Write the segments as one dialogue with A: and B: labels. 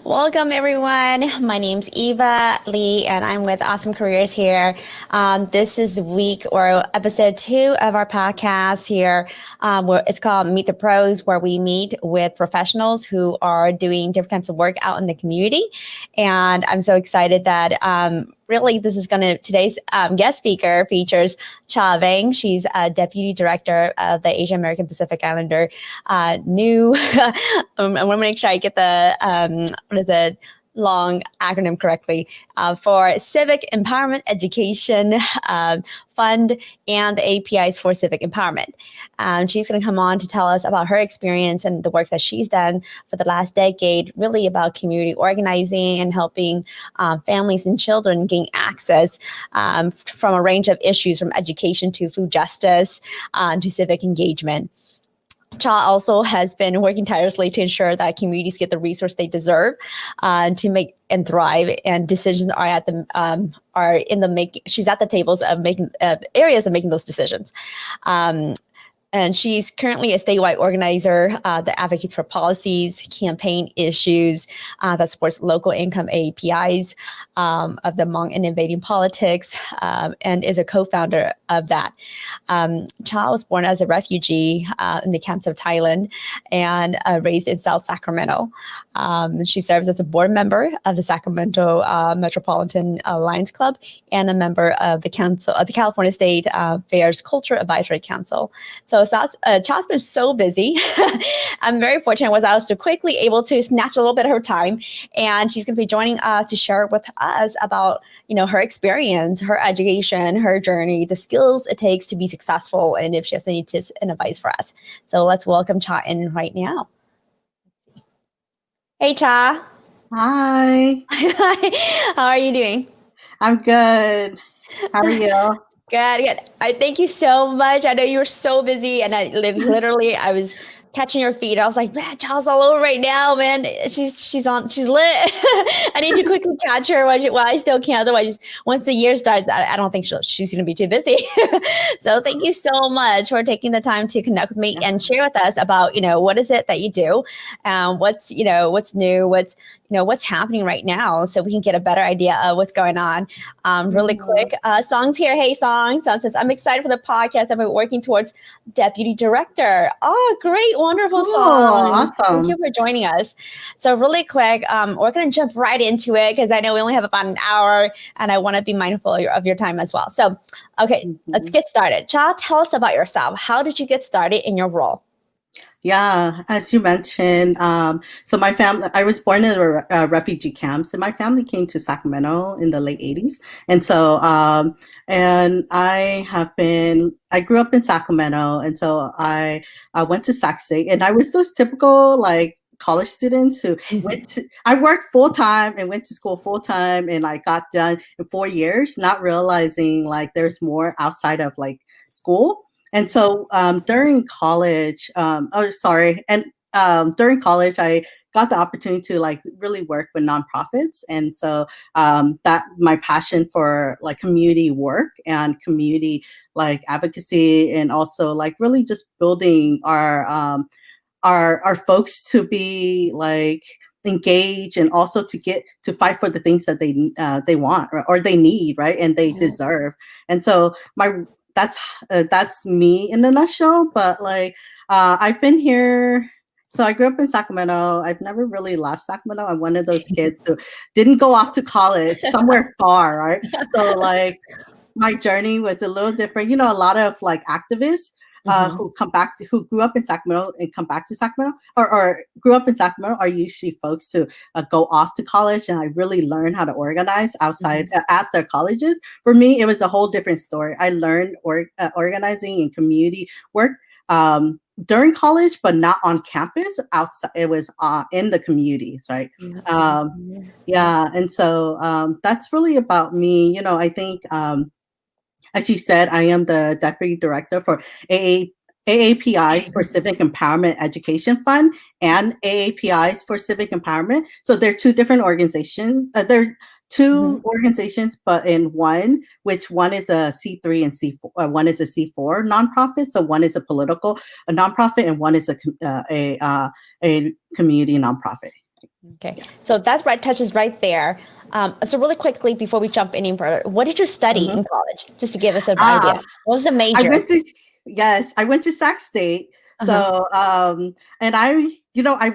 A: Welcome, everyone. My name's Eva Lee, and I'm with Awesome Careers here. This is the week or episode 2 of our podcast here. Where it's called Meet the Pros, where we meet with professionals who are doing different types of work out in the community. And I'm so excited that really, today's guest speaker features Vang. She's a Deputy Director of the Asian American Pacific Islander new, I want to make sure I get the long acronym correctly, for Civic Empowerment Education Fund and the APIs for Civic Empowerment. She's going to come on to tell us about her experience and the work that she's done for the last decade, really about community organizing and helping families and children gain access from a range of issues, from education to food justice to civic engagement. Also has been working tirelessly to ensure that communities get the resource they deserve to make and thrive, and decisions are in the making. She's at the tables of making areas of making those decisions. And she's currently a statewide organizer that advocates for policies, campaign issues, that supports local income APIs of the Hmong Innovating Politics, and is a co-founder of that. Cha was born as a refugee in the camps of Thailand and raised in South Sacramento. She serves as a board member of the Sacramento Metropolitan Lions Club and a member of the Council of the California State Fair's Culture Advisory Council. So Cha's been so busy. I'm very fortunate I was quickly able to snatch a little bit of her time, and she's going to be joining us to share with us about her experience, her education, her journey, the skills it takes to be successful, and if she has any tips and advice for us. So let's welcome Cha in right now. Hey, Cha.
B: Hi.
A: How are you doing?
B: I'm good. How are you?
A: Good. I thank you so much. I know you were so busy, and I was catching your feed. I was like, man, Cha's all over right now, man. She's lit. I need to quickly catch her while I still can. Otherwise, once the year starts, I don't think she's going to be too busy. So thank you so much for taking the time to connect with me and share with us about, what is it that you do, what's new, what's happening right now, so we can get a better idea of what's going on. Really quick, Song's here. Hey, Song says, I'm excited for the podcast. I've been working towards Deputy Director. Oh, great. Wonderful.
B: Cool,
A: Song.
B: awesome.
A: Thank you for joining us. So really quick, we're going to jump right into it because I know we only have about an hour and I want to be mindful of your time as well. So, okay, let's get started. Cha, tell us about yourself. How did you get started in your role?
B: Yeah, as you mentioned, so my family, I was born in a refugee camp, so my family came to Sacramento in the late 80s. And so, and I grew up in Sacramento, and so I went to Sac State, and I was those typical, like, college students who I worked full-time and went to school full-time, and I got done in 4 years, not realizing, like, there's more outside of, like, school. And so during college, during college, I got the opportunity to, like, really work with nonprofits. And so that my passion for, like, community work and community, like, advocacy, and also, like, really just building our folks to be, like, engaged, and also to fight for the things that they want or they need, right, and they deserve. And so that's me in a nutshell. But, like, I've been here. So I grew up in Sacramento. I've never really left Sacramento. I'm one of those kids who didn't go off to college somewhere far, right? So, like, my journey was a little different. A lot of, like, activists who grew up in Sacramento and come back to Sacramento, or grew up in Sacramento, are usually folks who go off to college, and I really learned how to organize outside at their colleges. For me, it was a whole different story. I learned organizing and community work during college, but not on campus. Outside, it was in the communities, right? And so that's really about me. I think. As you said, I am the Deputy Director for AAPIs for Civic Empowerment Education Fund and AAPIs for Civic Empowerment. So they're two different organizations. They're two organizations, but in one, which one is a C3 and C4. One is a C4 nonprofit. So one is a political nonprofit, and one is a community nonprofit.
A: Okay, so that's right, touches right there. So really quickly before we jump any further, what did you study in college? Just to give us an idea. What was the major?
B: I went to Sac State. So and I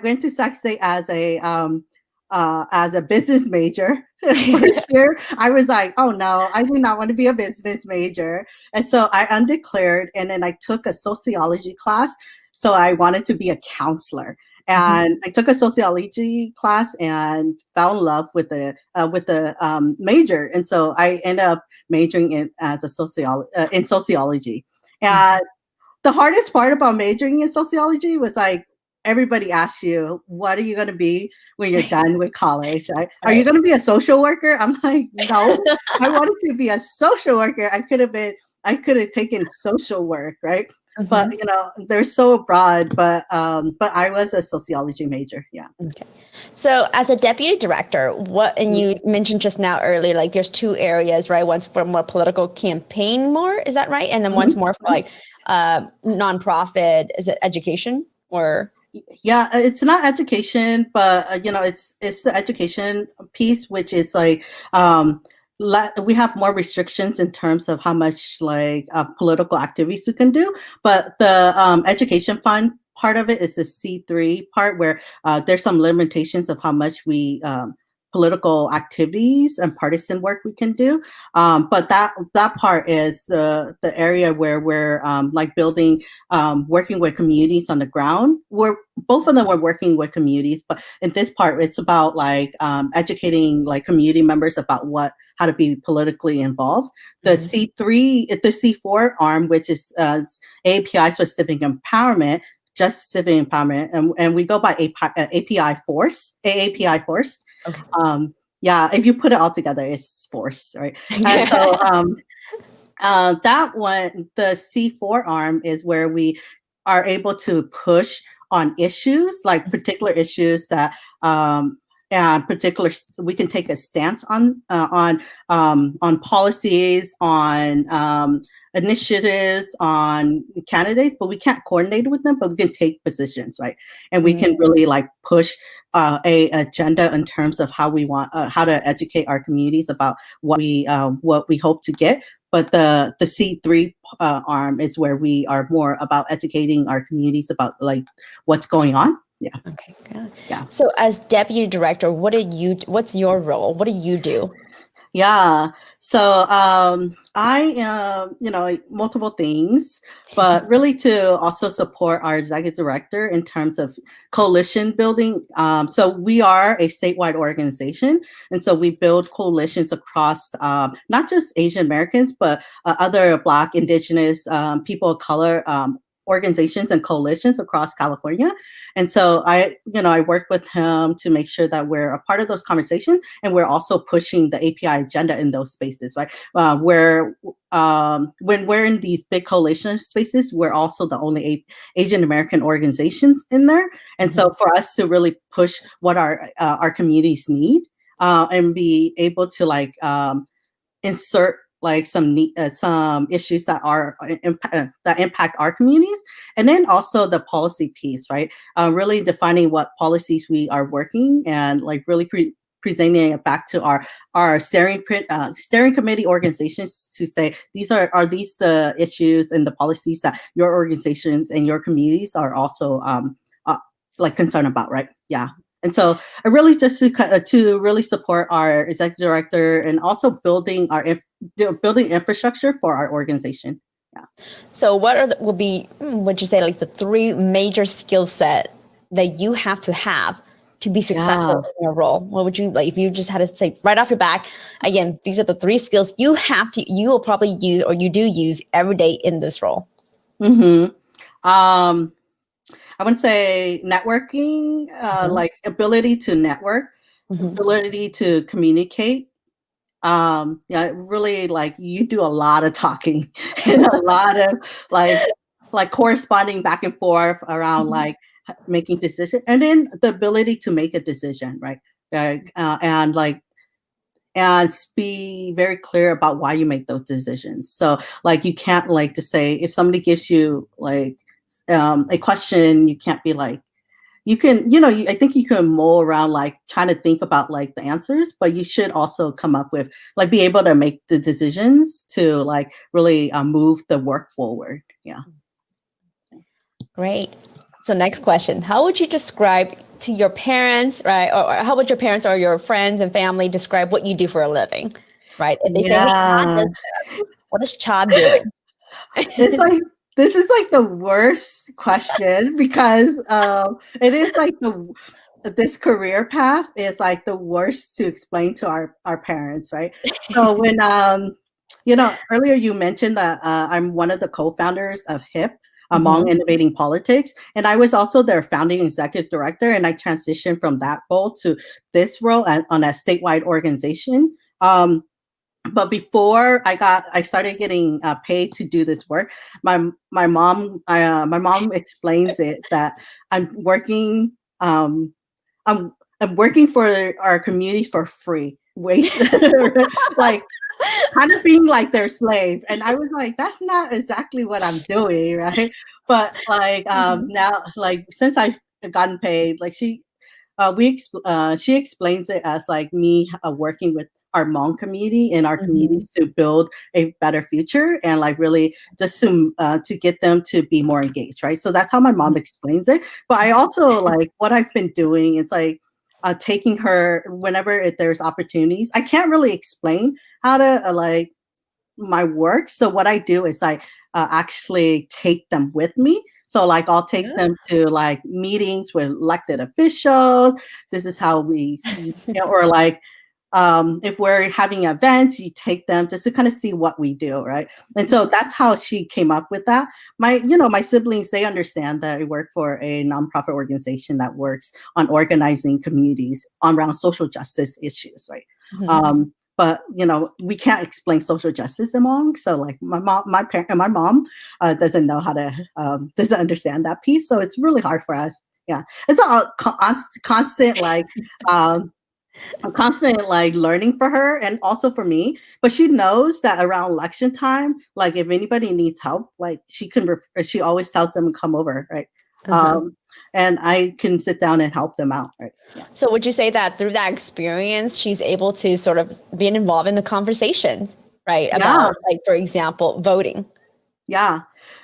B: went to Sac State as a business major. First year, I was like, oh no, I do not want to be a business major. And so I undeclared, and then I took a sociology class. So I wanted to be a counselor. And I took a sociology class and fell in love with the major. And so I ended up majoring in sociology. And the hardest part about majoring in sociology was like, everybody asks you, what are you going to be when you're done with college, right? Are you going to be a social worker? I'm like, no, I wanted to be a social worker. I could have taken social work, right? But they're so broad. But I was a sociology major. Yeah.
A: Okay. So as a deputy director, and you mentioned just now earlier, like there's two areas, right? One's for more political campaign, is that right? And then one's more for like nonprofit. Is it education or?
B: Yeah, it's not education, but it's the education piece, which is like we have more restrictions in terms of how much like political activities we can do. But the education fund part of it is the C3 part, where there's some limitations of how much we political activities and partisan work we can do. But that part is the area where we're like building, working with communities on the ground. Both of them were working with communities, but in this part, it's about like educating like community members about how to be politically involved. The C3, the C4 arm, which is API for civic empowerment, just civic empowerment, and we go by API Force, AAPI Force. Okay. Yeah, if you put it all together, it's force, right? And so that one, the C4 arm, is where we are able to push on issues, like particular issues that we can take a stance on policies, on initiatives, on candidates, but we can't coordinate with them, but we can take positions, right? And we can really like push a agenda in terms of how we want, how to educate our communities about what we hope to get. But the C3 arm is where we are more about educating our communities about like what's going on. Yeah.
A: Okay. Good. Yeah. So as deputy director, what's your role? What do you do?
B: Yeah. So I am, multiple things, but really to also support our executive director in terms of coalition building. So we are a statewide organization. And so we build coalitions across not just Asian Americans, but other Black, Indigenous, people of color, organizations and coalitions across California. And so I work with him to make sure that we're a part of those conversations, and we're also pushing the API agenda in those spaces, right? When we're in these big coalition spaces, we're also the only Asian American organizations in there. And so for us to really push what our communities need, and be able to like insert like some issues that impact our communities, and then also the policy piece, right? Really defining what policies we are working, and like really presenting it back to our steering committee organizations to say, are these the issues and the policies that your organizations and your communities are also like concerned about, right? Yeah. And so I really just to really support our executive director, and also building infrastructure for our organization. Yeah.
A: So what would you say, like the three major skill set that you have to be successful in your role? What would you like if you just had to say right off your back? Again, these are the three skills you will probably use, or you do use every day in this role.
B: I would say networking, like ability to network, ability to communicate. Really like you do a lot of talking and a lot of like corresponding back and forth around like making decisions, and then the ability to make a decision, right? And be very clear about why you make those decisions. So like you can't like to say, if somebody gives you like a question, you can't be like, you can, I think you can mull around like trying to think about like the answers, but you should also come up with like be able to make the decisions to like really move the work forward. Yeah.
A: Great. So next question, how would you describe to your parents, right? Or how would your parents or your friends and family describe what you do for a living, right? If they say, hey, Cha does this, what is Cha doing?
B: It's like, this is like the worst question because it is like this career path is like the worst to explain to our parents, right? So when, earlier you mentioned that I'm one of the co-founders of HIP, Hmong Innovating Politics. And I was also their founding executive director, and I transitioned from that role to this role on a statewide organization. But before I started getting paid to do this work, my mom explains it that I'm working I'm working for our community for free, like kind of being like their slave. And I was like, that's not exactly what I'm doing, right? But like now, like since I've gotten paid, like she explains it as like me working with our Hmong community and our communities to build a better future and like really just to get them to be more engaged, right? So that's how my mom explains it. But I also like what I've been doing. It's like taking her whenever there's opportunities. I can't really explain how to like my work. So what I do is I actually take them with me. So like I'll take them to like meetings with elected officials. This is how we, or like if we're having events, you take them just to kind of see what we do, right? And so that's how she came up with that. My siblings, they understand that I work for a nonprofit organization that works on organizing communities around social justice issues, right? But we can't explain social justice among. So like my mom doesn't know how to doesn't understand that piece. So it's really hard for us. Yeah, it's a constant like I'm constantly like learning for her and also for me, but she knows that around election time, like if anybody needs help, like she always tells them to come over, right? And I can sit down and help them out, right? Yeah.
A: So would you say that through that experience, she's able to sort of be involved in the conversation, right? About like, for example, voting.
B: Yeah.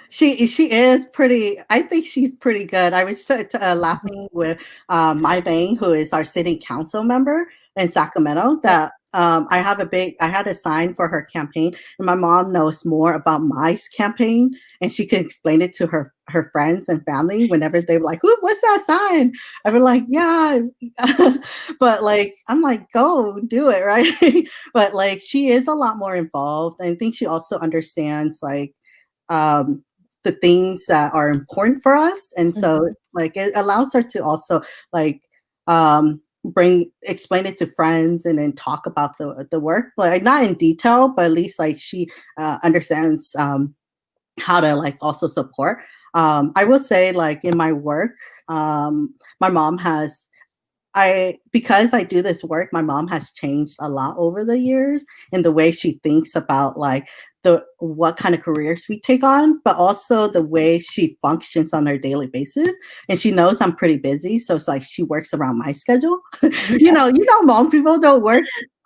B: She is pretty, I think she's pretty good. I was laughing with my Vang, who is our city council member in Sacramento, that I had a sign for her campaign, and my mom knows more about my campaign, and she could explain it to her friends and family whenever they were like, what's that sign? I was like, yeah. But like, I'm like, go do it, right? But like, she is a lot more involved. And I think she also understands like, the things that are important for us. And so like it allows her to also like explain it to friends and then talk about the work, like not in detail, but at least like she understands how to like also support. I will say like in my work, my mom has because I do this work, my mom has changed a lot over the years in the way she thinks about like what kind of careers we take on, but also the way she functions on her daily basis. And she knows I'm pretty busy, so it's like she works around my schedule. Hmong people don't work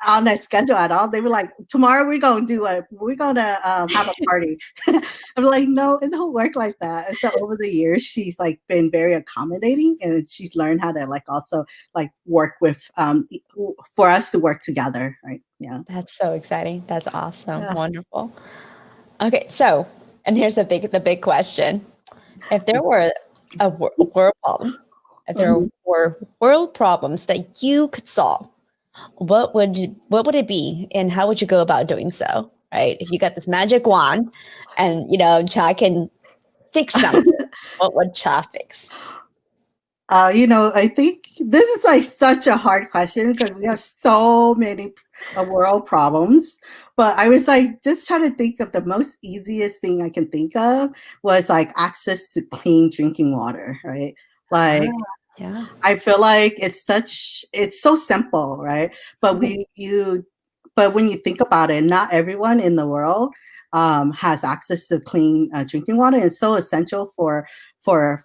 B: on their schedule at all. They were like, tomorrow we're gonna have a party. I'm like, no, it don't work like that. And so over the years, she's like been very accommodating, and she's learned how to like also like work with for us to work together, right? Yeah.
A: That's so exciting. That's awesome. Yeah. Wonderful. Okay, so, and here's the big question. If there were a world problem, if there were world problems that you could solve, what would it be, and how would you go about doing so? Right? If you got this magic wand and Cha can fix something, what would Cha fix?
B: I think this is like such a hard question because we have so many world problems. But I was like just trying to think of the most easiest thing I can think of was like access to clean drinking water, right? Like,
A: yeah.
B: I feel like it's so simple, right? But when you think about it, not everyone in the world has access to clean drinking water. It's so essential for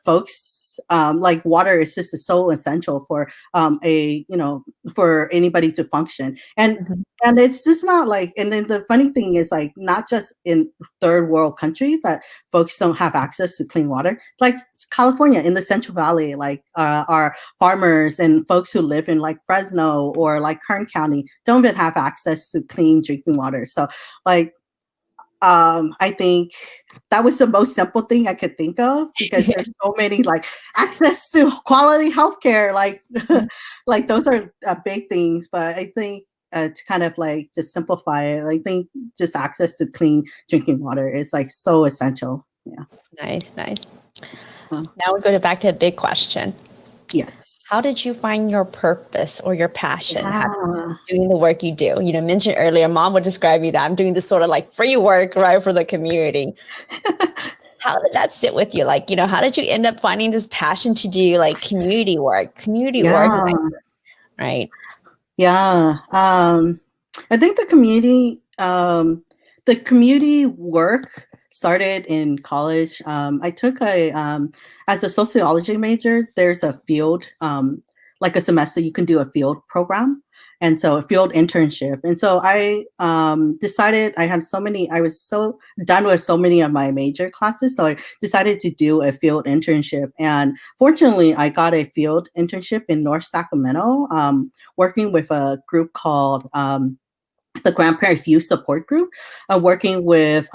B: folks like water is just so essential for for anybody to function. And it's just not like, and then the funny thing is like, not just in third world countries that folks don't have access to clean water. Like California in the Central Valley, like our farmers and folks who live in like Fresno or like Kern County don't even have access to clean drinking water. So like, I think that was the most simple thing I could think of, because there's so many like access to quality healthcare, like like those are big things. But I think to kind of like just simplify it, I think just access to clean drinking water is like so essential. Yeah.
A: Nice, nice. Now we go back to a big question.
B: Yes.
A: How did you find your purpose or your passion doing the work you do? You know, mentioned earlier, Mom would describe you that I'm doing this sort of like free work, right, for the community. How did that sit with you? Like, you know, how did you end up finding this passion to do like community work, right?
B: Yeah. I think the community work started in college. I took as a sociology major, there's a field, like a semester you can do a field program. And so a field internship. And so I decided I was so done with so many of my major classes. So I decided to do a field internship. And fortunately, I got a field internship in North Sacramento, working with a group called the Grandparents Youth Support Group, working with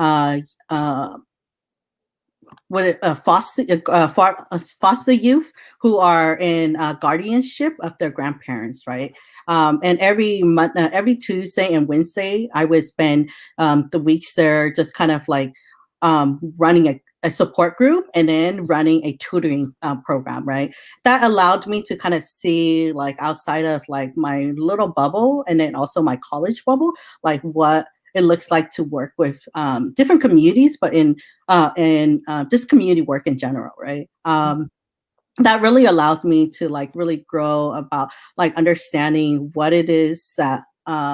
B: foster youth who are in guardianship of their grandparents, right? And every Tuesday and Wednesday, I would spend the weeks there just kind of like running a support group and then running a tutoring program, right? That allowed me to kind of see like outside of like my little bubble and then also my college bubble, like what it looks like to work with different communities, but in just community work in general, right? That really allows me to like really grow about like understanding what it is that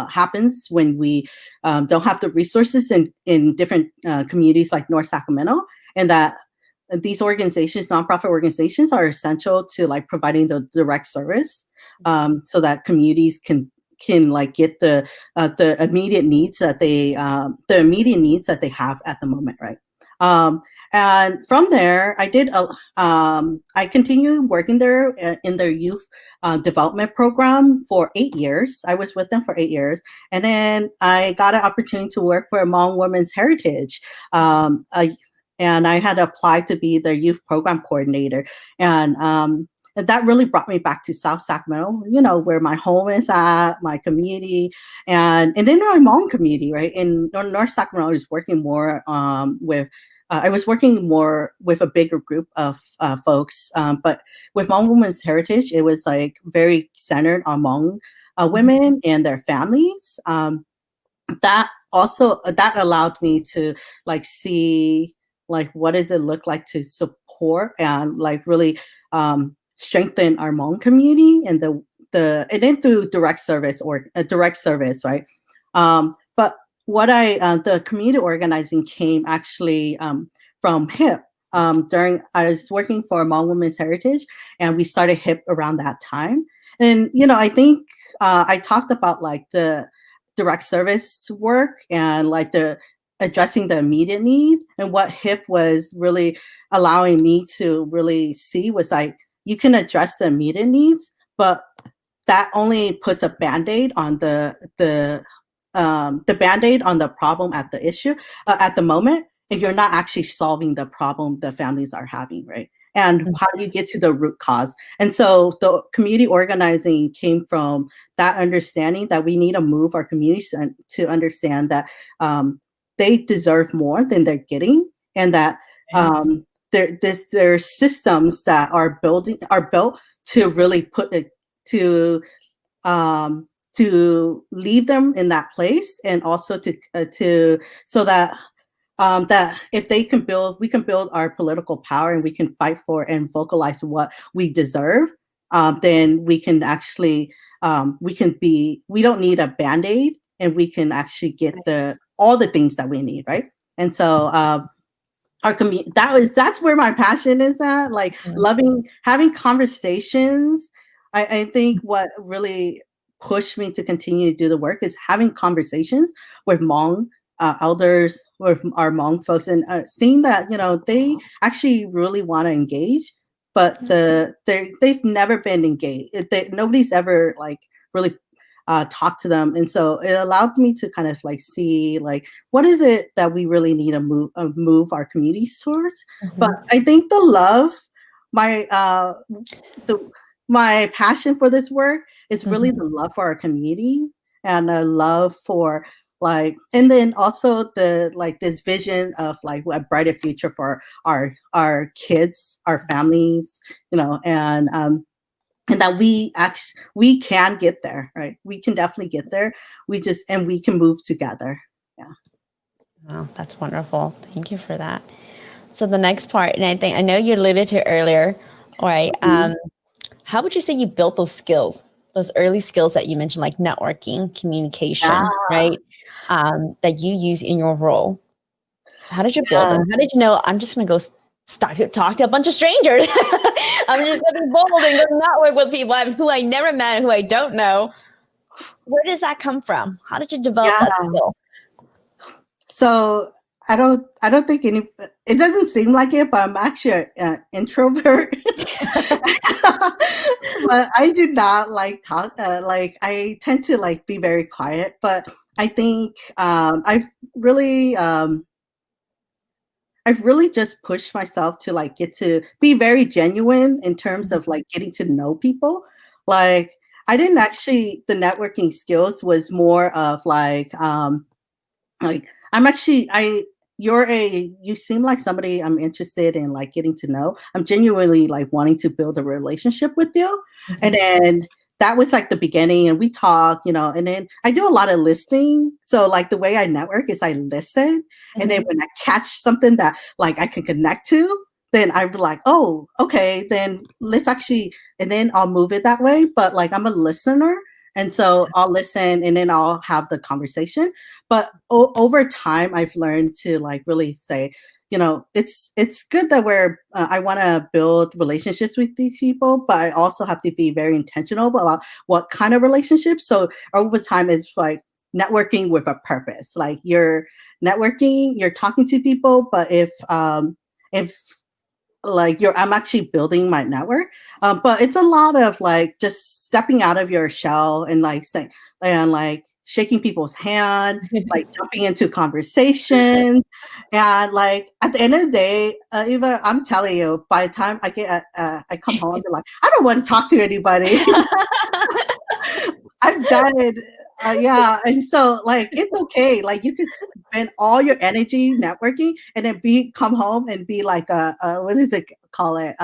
B: happens when we don't have the resources in different communities like North Sacramento, and that these organizations, nonprofit organizations, are essential to like providing the direct service so that communities can like get the immediate needs that they have at the moment, right? And from there, I continued working there in their youth development program for 8 years. I was with them for 8 years. And then I got an opportunity to work for Hmong Women's Heritage. And I had applied to be their youth program coordinator. And that really brought me back to South Sacramento, you know, where my home is at, my community, and then my Hmong community, right? In North Sacramento, I was working more with a bigger group of folks. But with Hmong Women's Heritage, it was like very centered on Hmong women and their families. That allowed me to like see like what does it look like to support and like really strengthen our Hmong community and and then through direct service, right? But what the community organizing came actually from HIP. I was working for Hmong Women's Heritage, and we started HIP around that time. And you know, I think I talked about like the direct service work and like the addressing the immediate need, and what HIP was really allowing me to really see was like you can address the immediate needs, but that only puts a band-aid on the band-aid on the problem at the issue at the moment, if you're not actually solving the problem the families are having, right? And how do you get to the root cause? And so the community organizing came from that understanding that we need to move our communities to understand that they deserve more than they're getting, and that there's systems that are built to really put it to leave them in that place, and also to so that that if they can build, we can build our political power, and we can fight for and vocalize what we deserve. Then we can actually we don't need a band-aid, and we can actually get all the things that we need, right? And so our community. That's where my passion is at. Like loving having conversations. I think what really pushed me to continue to do the work is having conversations with Hmong elders, with our Hmong folks, and seeing that they actually really want to engage, but they've never been engaged. Nobody's ever like really talk to them. And so it allowed me to kind of like see like what is it that we really need to move our communities towards. But I think the love, my passion for this work is really the love for our community and a love for like, and then also this vision of like a brighter future for our kids, our families, and that we can get there, right? We can definitely get there. We can move together. Yeah.
A: Wow, that's wonderful. Thank you for that. So the next part, and I know you alluded to earlier, right? How would you say you built those skills, those early skills that you mentioned, like networking, communication, right? That you use in your role. How did you build them? How did you know I'm just going to go start to talk to a bunch of strangers? I'm just going to be bold and go network with people who I never met, who I don't know. Where does that come from? How did you develop that skill?
B: So I don't think it doesn't seem like it, but I'm actually an introvert. But I do not like talk. I tend to like be very quiet, but I think I've really just pushed myself to like get to be very genuine in terms of like getting to know people. Like I didn't actually, the networking skills was more of like you seem like somebody I'm interested in like getting to know. I'm genuinely like wanting to build a relationship with you. And then that was like the beginning, and we talk, and then I do a lot of listening. So like the way I network is I listen. And then when I catch something that like I can connect to, then I'm like, oh, okay, then and then I'll move it that way. But like I'm a listener. And so I'll listen and then I'll have the conversation. But over time, I've learned to like really say, it's good that I want to build relationships with these people, but I also have to be very intentional about what kind of relationships. So over time, it's like networking with a purpose. Like you're networking, you're talking to people, but if like I'm actually building my network, but it's a lot of like just stepping out of your shell and like saying and like shaking people's hand, like jumping into conversations, and like at the end of the day, Eva, I'm telling you, by the time I come home, I'm like, I don't want to talk to anybody. I've done it. And so like it's okay. Like you could spend all your energy networking and then come home and be like a what is it call it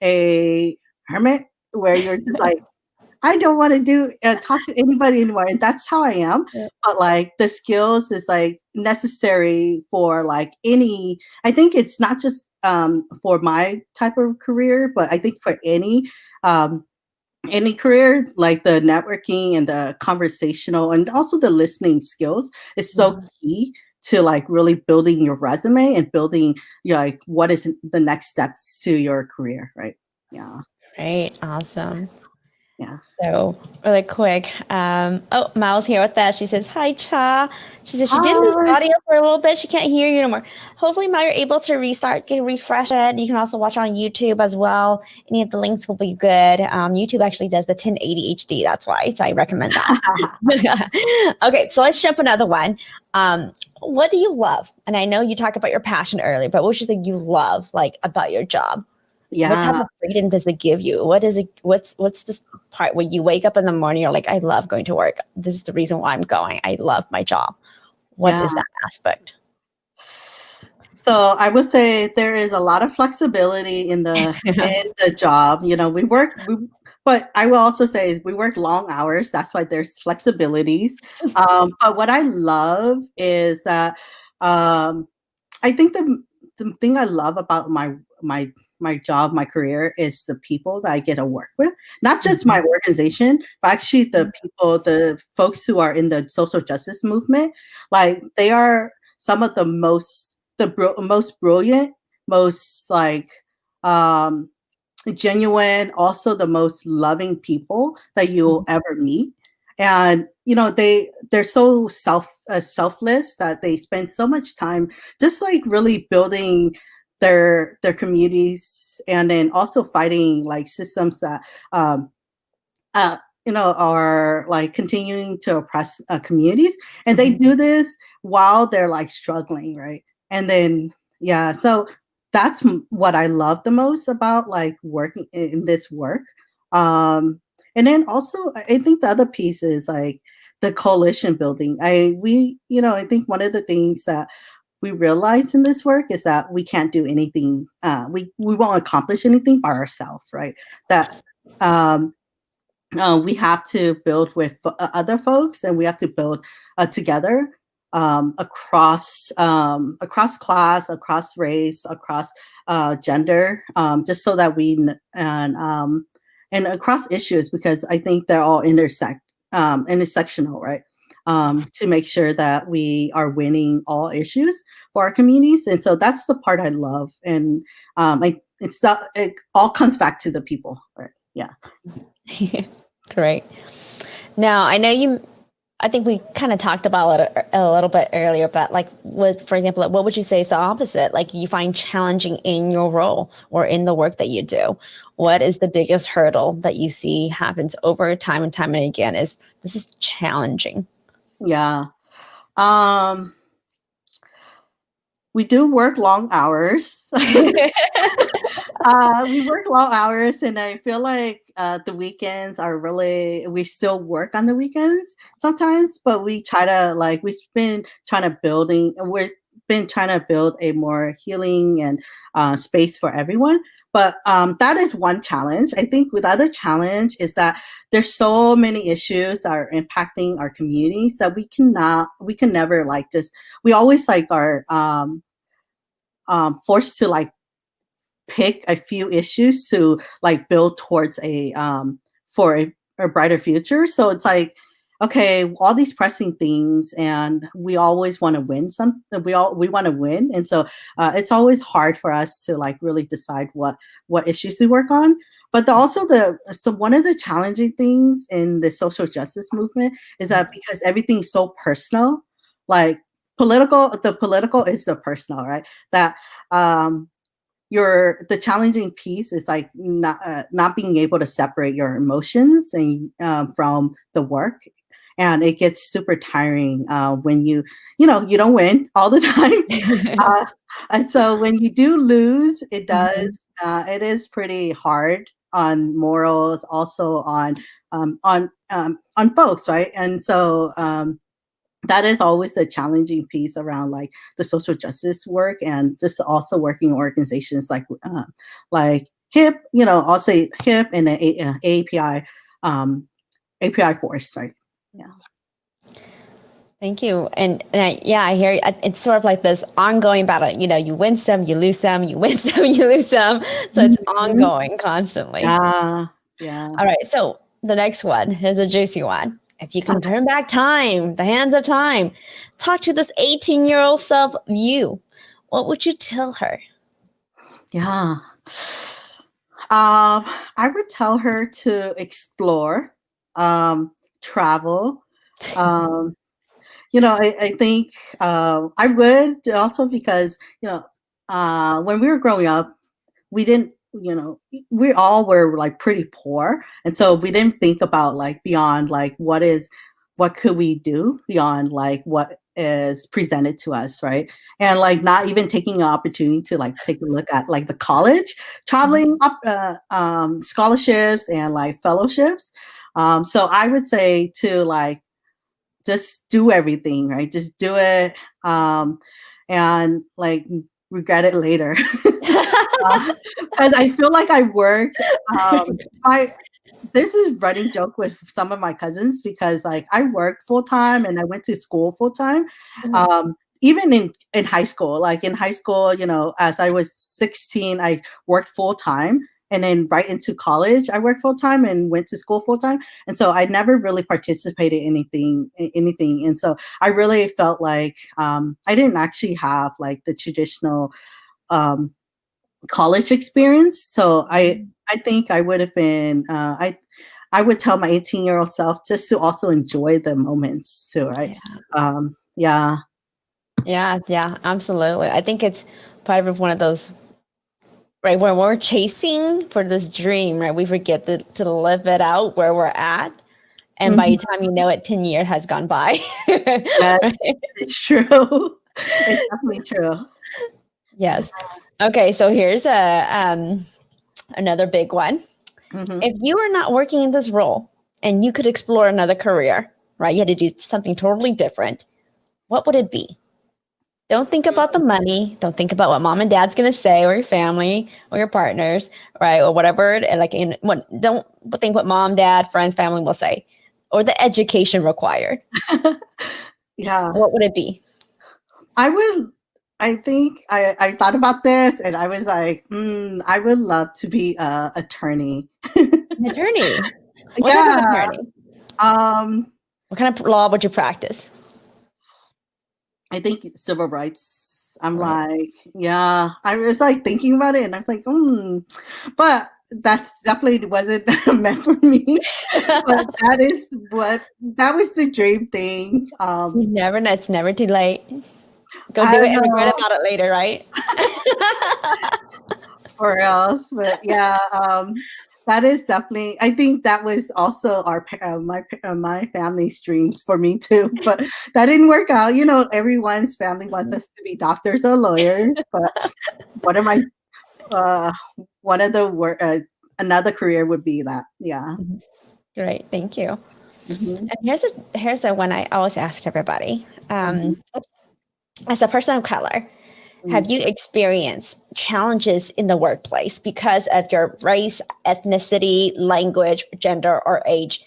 B: a hermit, where you're just like, I don't want to talk to anybody anymore, and that's how I am. Yeah. But like the skills is like necessary for like any. I think it's not just for my type of career, but I think for any career, like the networking and the conversational and also the listening skills is so key to like really building your resume and building like what is the next steps to your career, right? Yeah.
A: Great. Awesome.
B: Yeah.
A: So really quick. Mal's here with us. She says, hi, Cha. She says she did lose audio for a little bit. She can't hear you anymore. Hopefully, Mal, you're able to refresh it. You can also watch on YouTube as well. Any of the links will be good. YouTube actually does the 1080 HD. That's why. So I recommend that. Okay, so let's jump another one. What do you love? And I know you talked about your passion earlier, but what would you think you love like about your job? Yeah. What type of freedom does it give you? What is it? What's this part where you wake up in the morning, you're like, I love going to work. This is the reason why I'm going. I love my job. What is that aspect?
B: So I would say there is a lot of flexibility in the job. But I will also say we work long hours. That's why there's flexibilities. But what I love is that I think the thing I love about my job, my career is the people that I get to work with, not just my organization, but actually the folks who are in the social justice movement. Like they are some of the most most brilliant, most like genuine, also the most loving people that you'll ever meet. And they're so selfless that they spend so much time just like really building their communities, and then also fighting like systems that uh, are like continuing to oppress communities, and they do this while they're like struggling, right? And then so that's what I love the most about like working in this work. And then also, I think the other piece is like the coalition building. I think one of the things that we realize in this work is that we can't do anything. We won't accomplish anything by ourselves, right? That we have to build with other folks, and we have to build together, across class, across race, across gender, just so that and across issues, because I think they're all intersectional, right? To make sure that we are winning all issues for our communities. And so that's the part I love. And it all comes back to the people, right? Yeah.
A: Great. Now, I think we kind of talked about it a little bit earlier, but like for example, what would you say is the opposite? Like you find challenging in your role or in the work that you do? What is the biggest hurdle that you see happens over time and time and again this is challenging?
B: Yeah. We do work long hours. We work long hours, and I feel like the weekends are we still work on the weekends sometimes, but we've been trying to build a more healing and space for everyone. But that is one challenge. I think with other challenge is that there's so many issues that are impacting our communities that we can never we always like are forced to like pick a few issues to like build towards a brighter future. So it's like, okay, all these pressing things, and we always want to win we want to win. And so it's always hard for us to like really decide what issues we work on. But one of the challenging things in the social justice movement is that because everything's so personal, like the political is the personal, right? That the challenging piece is like not being able to separate your emotions and from the work. And it gets super tiring when you don't win all the time. And so when you do lose, it is pretty hard on morals, also on folks, right? And so that is always a challenging piece around like the social justice work, and just also working organizations like HIP, I'll say HIP and the API Force, right? Yeah.
A: Thank you. And I hear you. It's sort of like this ongoing battle. You win some, you lose some, you win some, you lose some. So it's ongoing constantly.
B: Yeah.
A: All right. So the next one, here's a juicy one. If you can turn back time, the hands of time, talk to this 18-year-old self of you, what would you tell her?
B: Yeah. I would tell her to explore, travel. I think I would also, because, when we were growing up, we didn't, we all were like pretty poor. And so we didn't think about like beyond like what could we do beyond like what is presented to us, right? And like not even taking an opportunity to like take a look at like the college traveling scholarships and like fellowships. So I would say to like just do everything, right? Just do it, and like regret it later. Because I feel like I worked. There's this running joke with some of my cousins, because like I worked full time and I went to school full time. Even in high school, as I was 16, I worked full time, and then right into college, I worked full time and went to school full time. And so I never really participated in anything. And so I really felt like I didn't actually have like the traditional college experience. So I think I would have been I would tell my 18-year-old self just to also enjoy the moments too, right? Yeah.
A: Yeah, absolutely. I think it's part of one of those, right, when we're chasing for this dream, right, we forget to live it out where we're at. And by the time you know it, 10 years has gone by.
B: Yes,
A: right?
B: it's true. It's definitely true.
A: Yes. Okay, so here's another big one. If you were not working in this role and you could explore another career, right, you had to do something totally different, what would it be? Don't think about the money. Don't think about what mom and dad's going to say, or your family, or your partners, right, or whatever. Don't think what mom, dad, friends, family will say, or the education required.
B: Yeah.
A: What would it be?
B: I think I thought about this and I was like, I would love to be an attorney.
A: An attorney? What type of attorney? What kind of law would you practice?
B: I think civil rights. I'm like, yeah. I was like thinking about it and I was like, but that's definitely wasn't meant for me. But that was the dream thing.
A: You never know. It's never too late. Go do it and regret about it later, right?
B: Or else, but yeah, that is definitely. I think that was also my family's dreams for me too, but that didn't work out. You know, everyone's family wants us to be doctors or lawyers, but another career would be that. Yeah.
A: Great, thank you. And here's the one I always ask everybody. As a person of color, have you experienced challenges in the workplace because of your race, ethnicity, language, gender, or age,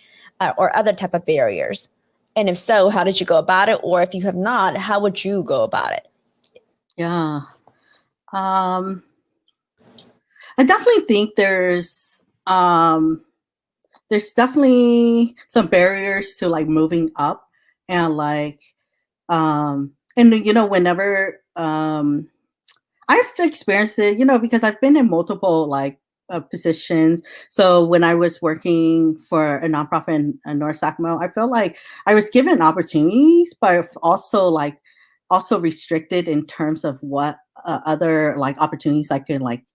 A: or other type of barriers? And if so, how did you go about it? Or if you have not, how would you go about it?
B: Yeah. I definitely think there's definitely some barriers to like moving up and like and you know, whenever I've experienced it, you know, because I've been in multiple like positions. So when I was working for a nonprofit in North Sacramento, I felt like I was given opportunities, but also restricted in terms of what other like opportunities I could like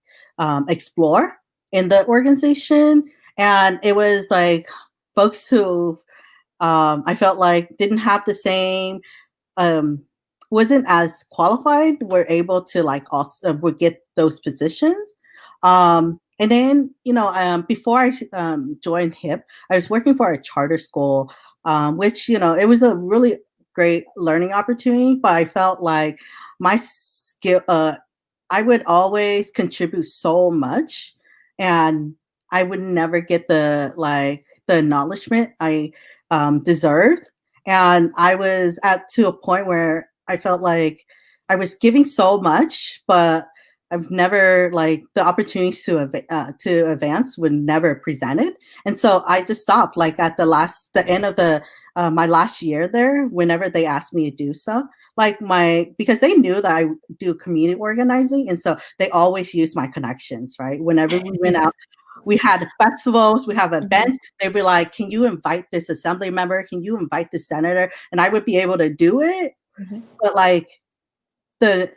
B: explore in the organization. And it was like folks who I felt like didn't have the same wasn't as qualified were able to like also would get those positions. And then, you know, before I joined HIP, I was working for a charter school, which, you know, it was a really great learning opportunity, but I felt like my skill, I would always contribute so much and I would never get the acknowledgement I deserved. And I was to a point where I felt like I was giving so much, but I've never like the opportunities to advance were never presented, and so I just stopped. Like at the end of my last year there, whenever they asked me to do so, because they knew that I do community organizing, and so they always used my connections. Right, whenever we went out. We had festivals, we have events. They'd be like, can you invite this assembly member? Can you invite the senator? And I would be able to do it. But like but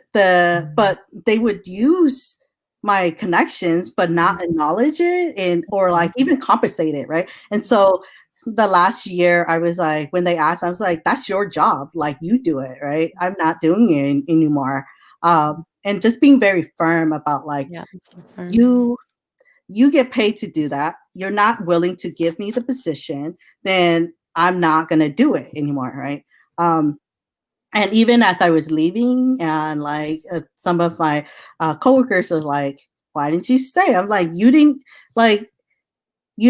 B: they would use my connections, but not acknowledge it or like even compensate it. Right. And so the last year I was like, when they asked, I was like, that's your job. Like you do it. Right. I'm not doing it anymore. And just being very firm about like, you get paid to do that. You're not willing to give me the position, then I'm not going to do it anymore. Right. And even as I was leaving and like some of my coworkers were like, why didn't you stay? I'm like, you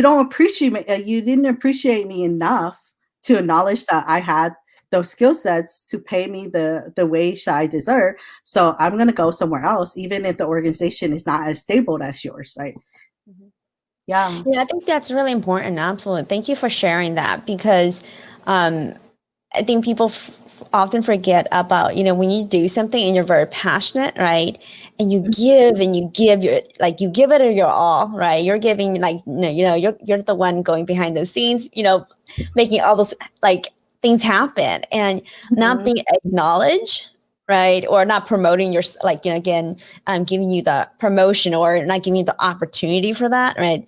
B: don't appreciate me. You didn't appreciate me enough to acknowledge that I had those skill sets to pay me the wage that I deserve. So I'm going to go somewhere else, even if the organization is not as stable as yours. Right. Yeah.
A: Yeah, I think that's really important. Absolutely. Thank you for sharing that because I think people often forget about, when you do something and you're very passionate, right? And you give your, like, you give it your all, right? You're giving, like, you're the one going behind the scenes, making all those, like, things happen and not
B: Mhm.
A: being acknowledged, right? Or not promoting your, like, again, giving you the promotion or not giving you the opportunity for that, right?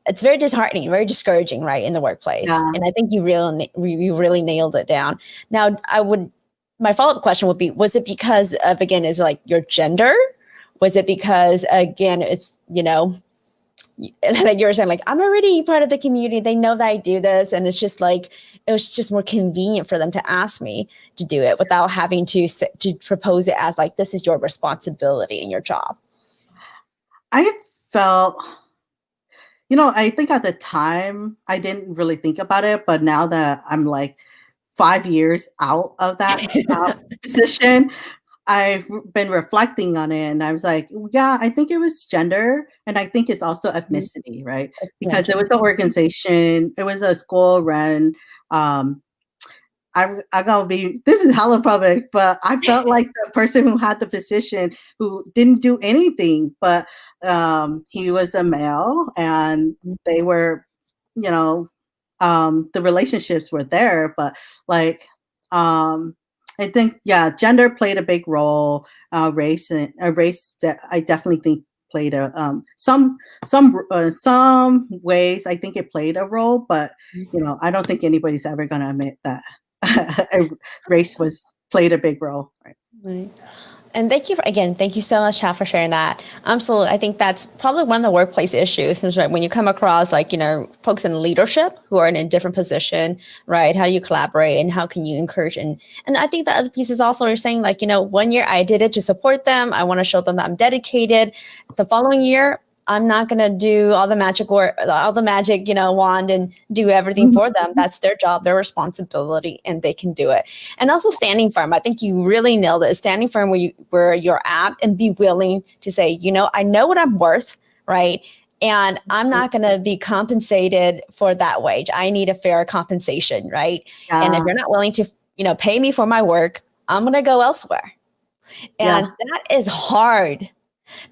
A: It's very disheartening, very discouraging, right, in the workplace.
B: Yeah.
A: And I think you really nailed it down. Now, my follow-up question would be, was it because of, again, is it like your gender? Was it because, again, it's, like you were saying, like, I'm already part of the community. They know that I do this. And it's just like, it was just more convenient for them to ask me to do it without having to propose it as like, this is your responsibility in your job.
B: I felt, I think at the time I didn't really think about it, but now that I'm like 5 years out of that position, I've been reflecting on it and I was like, yeah, I think it was gender and I think it's also ethnicity, right? Because it was an organization, it was a school run. Um, I'm gonna be, this is hella public, but I felt like the person who had the position who didn't do anything, but he was a male and they were, you know, the relationships were there, but like, I think, yeah, gender played a big role. Race and race that I definitely think played a some ways. I think it played a role, but I don't think anybody's ever gonna admit that race was played a big role. Right.
A: Right. And thank you so much, Chad, for sharing that. Absolutely. I think that's probably one of the workplace issues, right? When you come across, like, folks in leadership who are in a different position, right? How do you collaborate and how can you encourage? And I think the other piece is also you're saying, like, 1 year I did it to support them. I want to show them that I'm dedicated. The following year, I'm not going to do all the magic wand and do everything for them. That's their job, their responsibility, and they can do it. And also standing firm. I think you really nailed it. Standing firm where you're at and be willing to say, I know what I'm worth, right? And I'm not going to be compensated for that wage. I need a fair compensation, right?
B: Yeah.
A: And if you're not willing to, pay me for my work, I'm going to go elsewhere. And that is hard.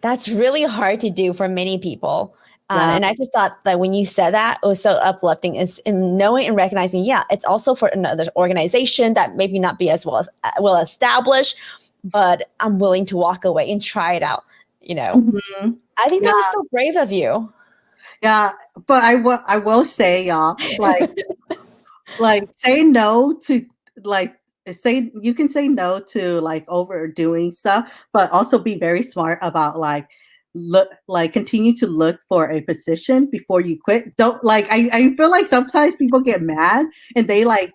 A: That's really hard to do for many people. And I just thought that when you said that, it was so uplifting, is in knowing and recognizing, it's also for another organization that maybe not be as well established, but I'm willing to walk away and try it out. I think that was so brave of you.
B: Yeah, but I will say, y'all, like say no to, like, say you can say no to like overdoing stuff, but also be very smart about continue to look for a position before you quit. Don't, like, I feel like sometimes people get mad and they like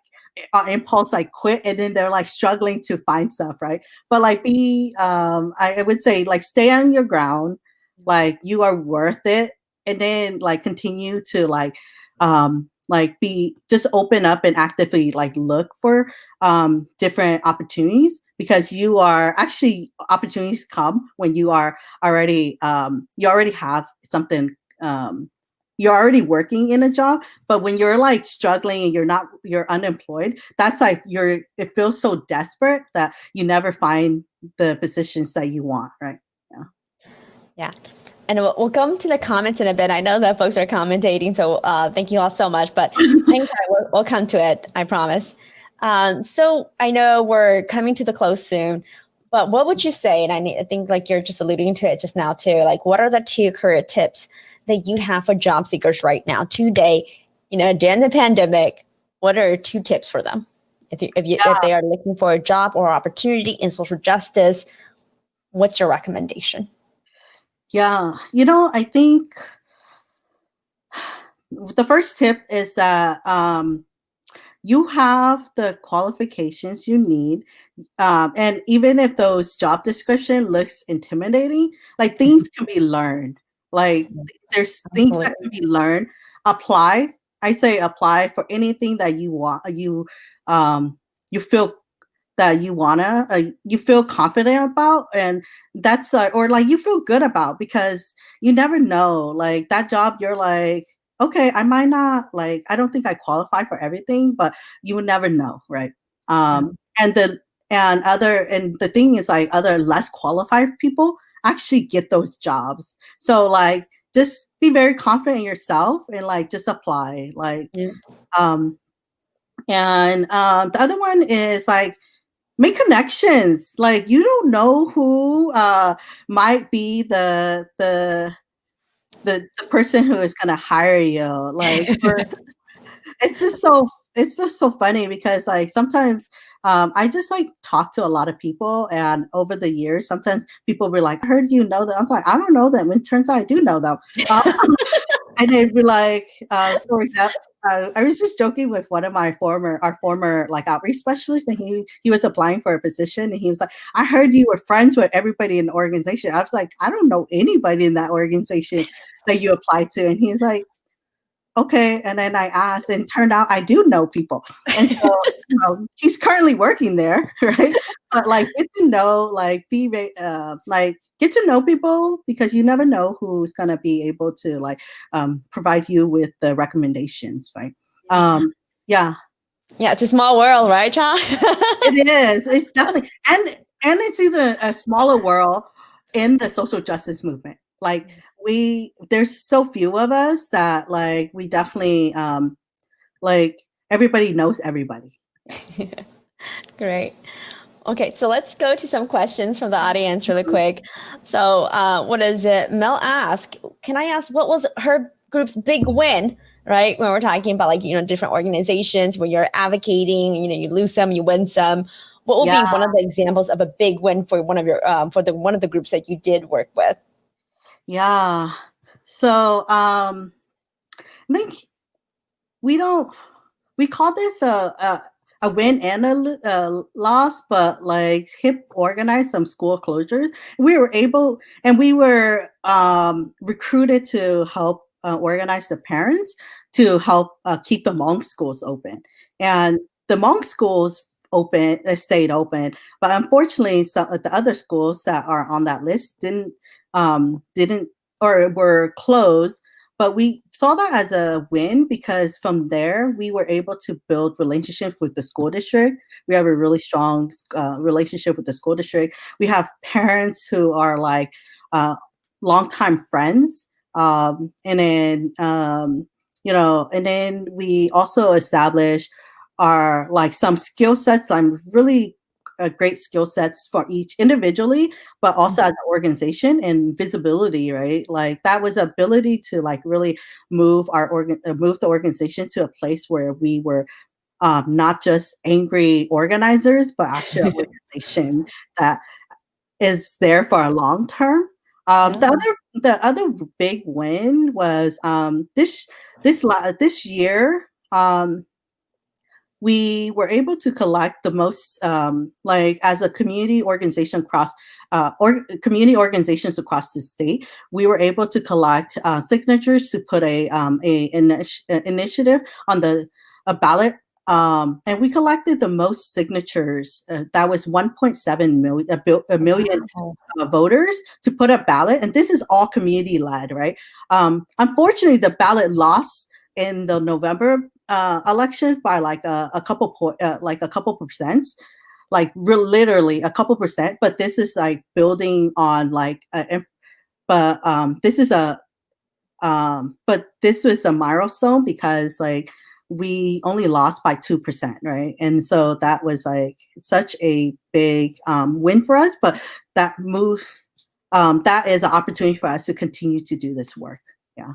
B: impulse like quit and then they're like struggling to find stuff, right? But like be I would say, like, stay on your ground, like you are worth it, and then like continue to like be just open up and actively like look for different opportunities, because you are actually, opportunities come when you are already you already have something, you're already working in a job. But when you're like struggling and you're unemployed, that's like it feels so desperate that you never find the positions that you want, right?
A: Yeah. And we'll come to the comments in a bit. I know that folks are commentating, so thank you all so much. But hang tight, we'll come to it, I promise. So I know we're coming to the close soon, but what would you say, and I think like you're just alluding to it just now too, like what are the 2 career tips that you have for job seekers right now, today, during the pandemic? What are 2 tips for them? If they are looking for a job or opportunity in social justice, what's your recommendation?
B: Yeah, I think the first tip is that you have the qualifications you need. And even if those job description looks intimidating, like things can be learned. Like there's things that can be learned. Apply. I say apply for anything that you want. You feel that you wanna, you feel confident about, and that's or like you feel good about, because you never know. Like that job, you're like, okay, I might not like. I don't think I qualify for everything, but you would never know, right?
A: Yeah.
B: And the thing is, like, other less qualified people actually get those jobs. So like, just be very confident in yourself and like just apply. Like,
A: Yeah.
B: um, the other one is like, make connections. Like, you don't know who might be the person who is gonna hire you. Like, it's just so funny, because like sometimes I just like talk to a lot of people, and over the years sometimes people be like, I heard you know them. I'm like, I don't know them, and it turns out I do know them. um, and they'd be like, for example, I was just joking with one of our former like outreach specialists, and he was applying for a position, and he was like, I heard you were friends with everybody in the organization. I was like, I don't know anybody in that organization that you applied to. And he's like, okay. And then I asked, and turned out I do know people. And so, he's currently working there, right? But like, get to know, like, like, get to know people, because you never know who's gonna be able to like provide you with the recommendations, right? Yeah,
A: Yeah, it's a small world, right, Cha?
B: it is. It's definitely, and it's even a smaller world in the social justice movement. Like, there's so few of us that like we definitely like everybody knows everybody. Yeah.
A: Great. Okay, so let's go to some questions from the audience really quick. So what is it? Mel asked, can I ask what was her group's big win, right? When we're talking about like, different organizations where you're advocating, you lose some, you win some. What will be one of the examples of a big win for one of your one of the groups that you did work with?
B: Yeah. So I think we call this a win and a loss, but like HIP organized some school closures. We were recruited to help organize the parents to help keep the Hmong schools open, and the Hmong schools stayed open, but unfortunately, some of the other schools that are on that list didn't or were closed. But we saw that as a win, because from there we were able to build relationships with the school district. We have a really strong relationship with the school district. We have parents who are like longtime friends, and then and then we also established our like some skill sets. I'm really great skill sets for each individually, but also as an organization, and visibility, right? Like that was ability to like really move the organization to a place where we were not just angry organizers, but actually an organization that is there for a long term. The other big win was this year. We were able to collect the most, like as a community organization community organizations across the state. We were able to collect signatures to put initiative on a ballot, and we collected the most signatures. That was 1.7 million, a million voters to put a ballot, and this is all community led, right? Unfortunately, the ballot lost in the November election by like a couple percent, like literally a couple percent. But this is like building on like, but this was a milestone, because like we only lost by 2%, right? And so that was like such a big win for us. But that is an opportunity for us to continue to do this work. Yeah.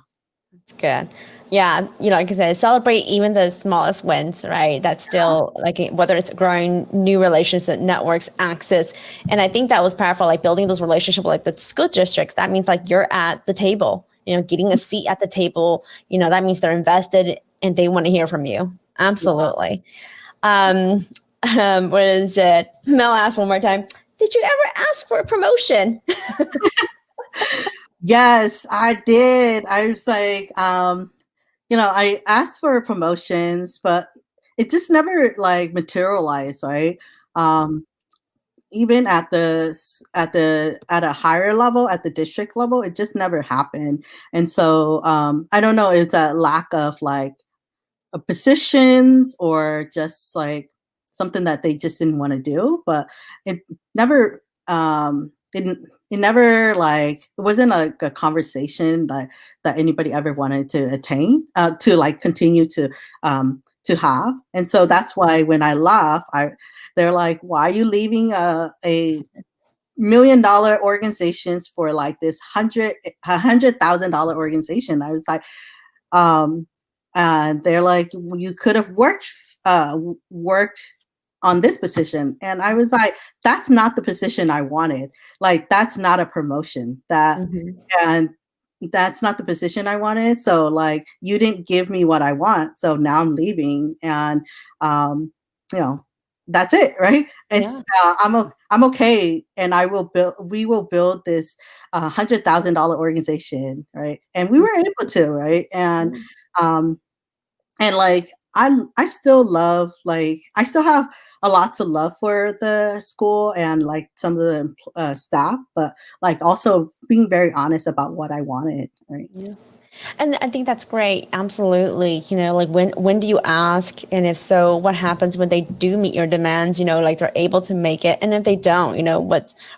A: That's good. Yeah, like I said, celebrate even the smallest wins, right? That's still like whether it's growing new relationship networks, access. And I think that was powerful, like building those relationships with like the school districts. That means like you're at the table, getting a seat at the table, that means they're invested and they want to hear from you. Absolutely. Yeah. What is it? Mel asked one more time, did you ever ask for a promotion?
B: Yes, I did. I was like, I asked for promotions, but it just never like materialized, right? um, even at a higher level, at the district level, it just never happened. And so I don't know, it's a lack of like positions or just like something that they just didn't want to do, but it never it never like it wasn't like a conversation that anybody ever wanted to attain to like continue to have. And so that's why when I left, they're like, why are you leaving a $1 million organizations for like this $100,000 organization? I was like, um, and they're like, "Well, you could have worked on this position." And I was like, "That's not the position I wanted. Like, that's not a promotion. And that's not the position I wanted. So, like, you didn't give me what I want. So now I'm leaving, and um, you know, that's it, right? It's
A: Yeah.
B: I'm okay, and we will build this $100,000 organization, right? And we were able to, right? Um, and like I still love like I still have a lot to love for the school and like some of the staff, but like also being very honest about what I wanted, right?
A: Yeah. And I think that's great. Absolutely. Like when do you ask? And if so, what happens when they do meet your demands, like they're able to make it. And if they don't,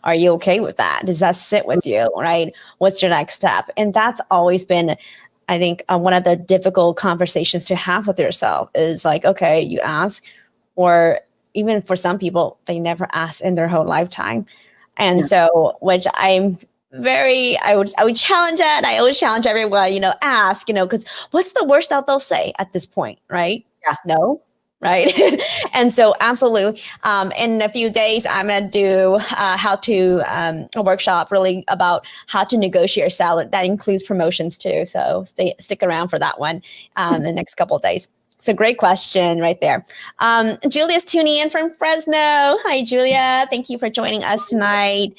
A: are you okay with that? Does that sit with you? Right? What's your next step? And that's always been, I think, one of the difficult conversations to have with yourself is like, okay, you ask, or even for some people, they never ask in their whole lifetime. And
B: Yeah.
A: so, which I would challenge it. I always challenge everyone, ask, because what's the worst that they'll say at this point, right?
B: Yeah.
A: No, right? And so absolutely. In a few days, I'm going to do a workshop really about how to negotiate your salary. That includes promotions too. So stick around for that one in the next couple of days. It's a great question right there. Julia's tuning in from Fresno. Hi, Julia. Thank you for joining us tonight.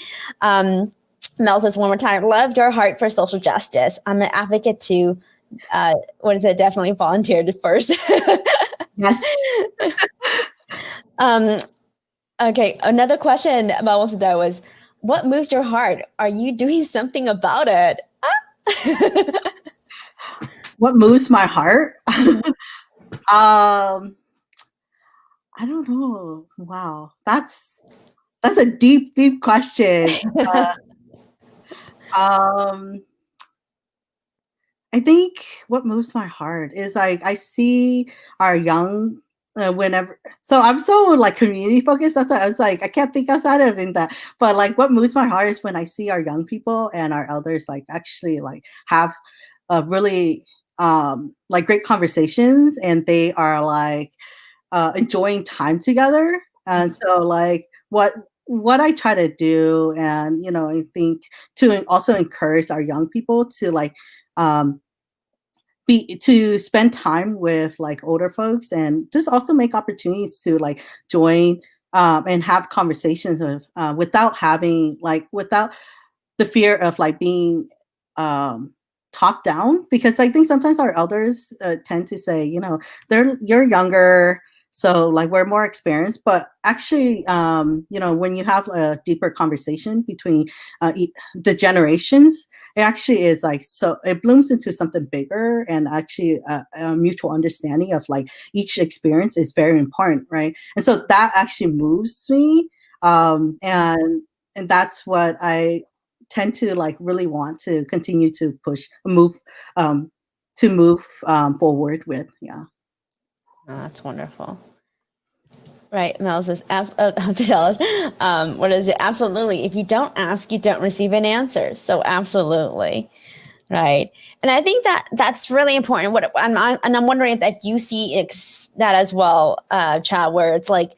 A: Mel says one more time, loved your heart for social justice. I'm an advocate to, definitely volunteered first.
B: Yes.
A: Okay, another question Mel wants to know was, what moves your heart? Are you doing something about it?
B: What moves my heart? I don't know. Wow. That's a deep question. Um, I think what moves my heart is like I see our young whenever. So I'm so like community focused. That's why I was like I can't think outside of in that. But like what moves my heart is when I see our young people and our elders like actually like have really like great conversations, and they are like enjoying time together. And so like what I try to do, and I think to also encourage our young people to like um, be to spend time with like older folks, and just also make opportunities to like join and have conversations without the fear of like being talked down, because I think sometimes our elders tend to say, you're younger, so like we're more experienced. But actually, when you have a deeper conversation between the generations, it actually is like, so it blooms into something bigger, and actually a mutual understanding of like each experience is very important, right? And so that actually moves me, and that's what I tend to like really want to continue to um, move forward with. Yeah.
A: Oh, that's wonderful. Right. Mel says, tell us, what is it? Absolutely. If you don't ask, you don't receive an answer. So absolutely. Right. And I think that's really important. I'm wondering if you see that as well, Chad, where it's like,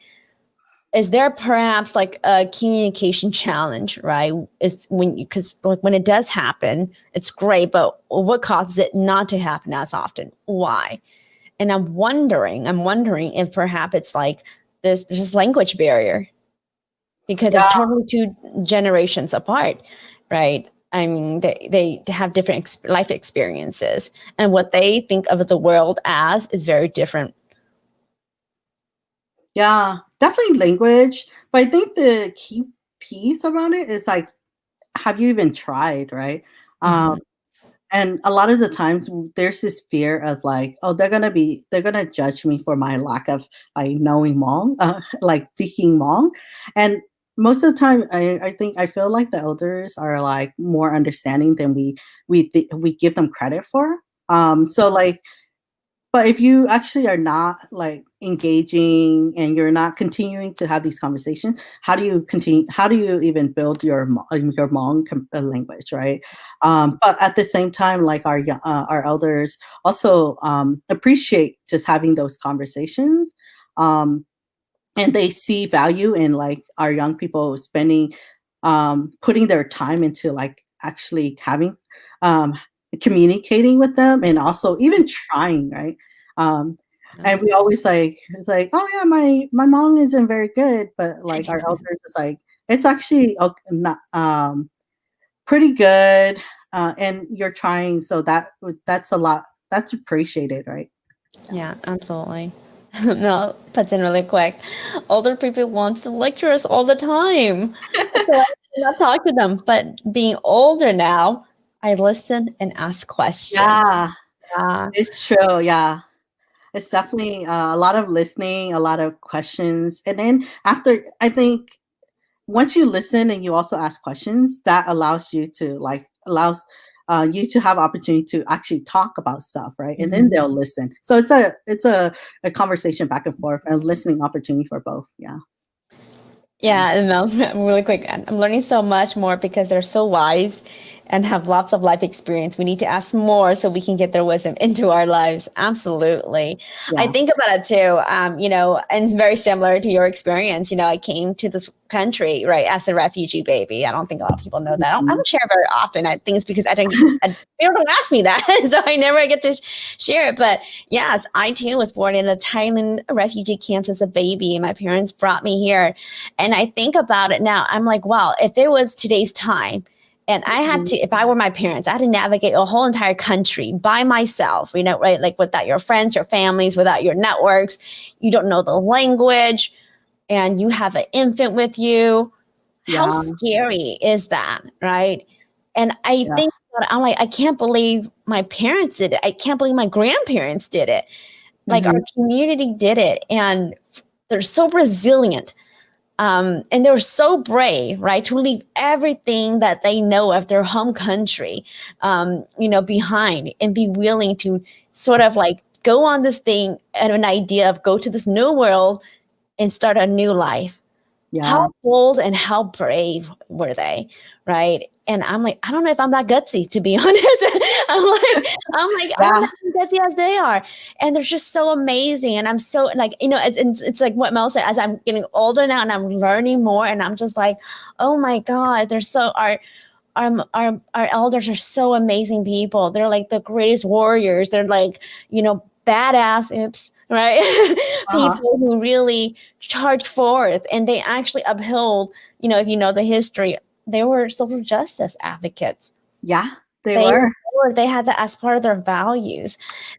A: is there perhaps like a communication challenge, right? Because when it does happen, it's great, but what causes it not to happen as often? Why? And I'm wondering if perhaps it's like there's just language barrier because they're
B: Yeah.
A: totally two generations apart, right? I mean, they have different life experiences, and what they think of the world as is very different.
B: Yeah. definitely language, but I think the key piece around it is like, have you even tried, right? Um,
A: Mhm.
B: and a lot of the times there's this fear of like, oh, they're gonna judge me for my lack of like knowing Hmong, like speaking Hmong. And most of the time, I think I feel like the elders are like more understanding than we give them credit for. So like, but if you actually are not like engaging and you're not continuing to have these conversations, how do you continue? How do you even build your Hmong language, right? But at the same time, like our elders also appreciate just having those conversations, um, and they see value in like our young people spending, putting their time into like actually having, um, communicating with them, and also even trying, right? Um,
A: Yeah.
B: and we always like it's like, oh yeah, my mom isn't very good, but like our elders is like it's actually not pretty good, and you're trying, so that's a lot. That's appreciated, right?
A: Yeah, absolutely. No, that's in really quick. Older people want to lecture us all the time. So I cannot talk to them. But being older now, I listen and ask questions.
B: Yeah,
A: Yeah.
B: it's true. Yeah. It's definitely a lot of listening, a lot of questions. And then after, I think once you listen and you also ask questions, that allows you to allows you to have opportunity to actually talk about stuff, right? And then
A: Mhm.
B: they'll listen. So it's a conversation back and forth, and listening opportunity for both. Yeah. Yeah.
A: Yeah, and really quick, I'm learning so much more because they're so wise and have lots of life experience. We need to ask more so we can get their wisdom into our lives. Absolutely. I
B: Yeah.
A: think about it too, and it's very similar to your experience. I came to this country, right, as a refugee baby. I don't think a lot of people know that. I
B: Mhm.
A: don't share very often. I think it's because people don't ask me that. So I never get to share it. But yes, I too was born in a Thailand refugee camp as a baby. My parents brought me here. And I think about it now, I'm like, wow, if it was today's time, and I had
B: Mhm.
A: to, if I were my parents, I had to navigate a whole entire country by myself, right? Like without your friends, your families, without your networks, you don't know the language, and you have an infant with you. How
B: Yeah.
A: scary is that, right? And I
B: Yeah.
A: think about it, I'm like, I can't believe my parents did it. I can't believe my grandparents did it. Like our
B: Hmm.
A: community did it. And they're so resilient. And they're so brave, right, to leave everything that they know of their home country, behind, and be willing to sort of like go on this thing and an idea of go to this new world and start a new life. How
B: Yeah.
A: bold and how brave were they, right? And I'm like, I don't know if I'm that gutsy, to be honest. I'm like, I don't know
B: Yeah.
A: if I'm gutsy as they are. And they're just so amazing. And I'm so like, it's like what Mel said, as I'm getting older now and I'm learning more, and I'm just like, oh my God, they're so our elders are so amazing people. They're like the greatest warriors. They're like, badass, oops, right?
B: Uh-huh.
A: People who really charge forth, and they actually uphold, if you know the history, they were social justice advocates.
B: Yeah. They
A: They
B: were.
A: they had that as part of their values.